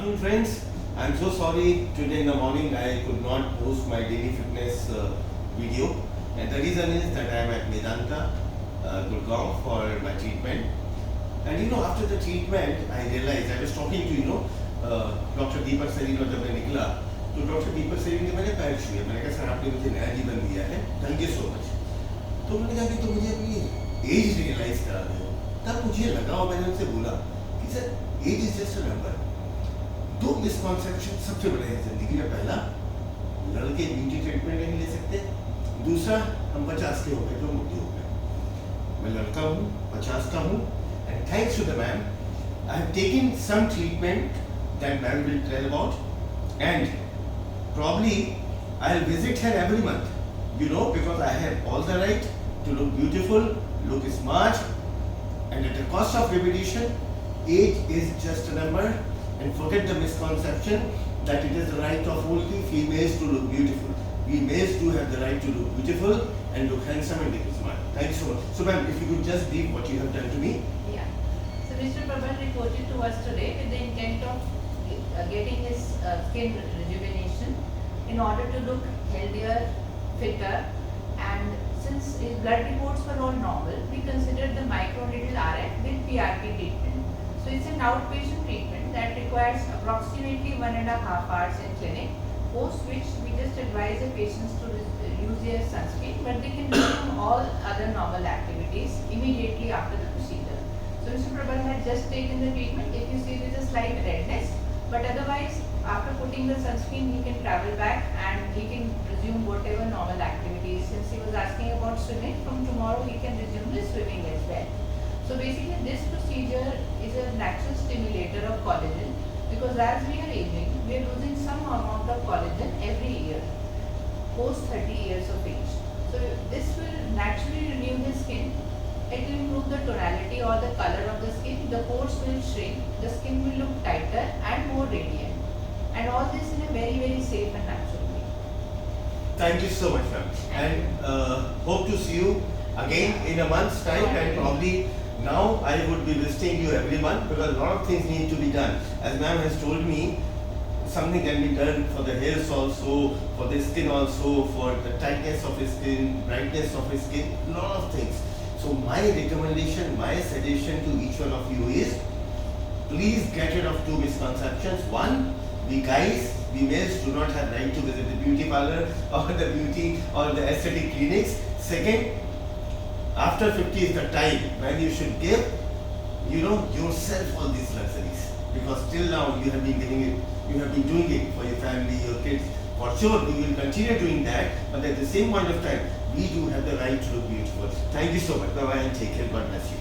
afternoon, friends. I'm so sorry today in the morning I could not post my daily fitness video, and the reason is that I am at Medanta, Gurgaon for my treatment. And after the treatment, I realized I was talking to Dr. Deepak Sareen, जब मैं निकला तो doctor दीपक सरीन ने मैंने पैर छुए. मैंने कहा सर आपने मुझे नया जीवन दिया है, थैंक यू सो मच. तो मैंने कहा कि तो मुझे अपनी एज रियलाइज करा दो. तब मुझे लगा और मैंने उनसे बोला कि sir age is just a number. दो मिसकॉन्सेप्शन सबसे बड़े हैं जिंदगी में. पहला, लड़के ब्यूटी ट्रीटमेंट नहीं ले सकते. दूसरा, हम 50 के हो गए तो मोटे हो गए. मैं लड़का हूँ, 50 का हूँ, and thanks to the ma'am I have taken some treatment that ma'am will tell about, and probably I'll visit her every month, because I have all the right to look beautiful, look smart, and at the cost of repetition, age is just a number. And forget the misconception that it is the right of only females to look beautiful. We males do have the right to look beautiful and look handsome and look smart. Thank you so much. So ma'am, if you could just brief what you have done to me. Yeah. So Mr. Prabhat reported to us today with the intent of getting his skin rejuvenation in order to look healthier, fitter, and since his blood reports were all normal, we considered the microneedle RF with PRP treatment. So it's an outpatient treatment that requires approximately 1.5 hours in clinic, post which we just advise the patients to use their sunscreen, but they can resume all other normal activities immediately after the procedure. So Mr. Prabhat had just taken the treatment. If you see there is a slight redness, but otherwise after putting the sunscreen he can travel back and he can resume whatever normal activities. Since he was asking about swimming, from tomorrow he can resume the swimming as well. So basically this procedure is a natural stimulator of collagen, because as we are aging, we are losing some amount of collagen every year post 30 years of age. So this will naturally renew the skin. It will improve the tonality or the color of the skin. The pores will shrink, the skin will look tighter and more radiant, and all this in a very, very safe and natural way. Thank you so much, ma'am. And hope to see you again in a month's time, and probably now I would be visiting you every month because a lot of things need to be done. As ma'am has told me, something can be done for the hairs also, for the skin also, for the tightness of his skin, brightness of his skin, a lot of things. So my recommendation, my suggestion to each one of you is, please get rid of two misconceptions. One, we guys, we males do not have right to visit the beauty parlor or the beauty or the aesthetic clinics. Second, after 50 is the time when you should give, yourself all these luxuries. Because till now you have been giving it, you have been doing it for your family, your kids. For sure, we will continue doing that, but at the same point of time, we do have the right to look beautiful. Thank you so much. Bye-bye and take care. God bless you.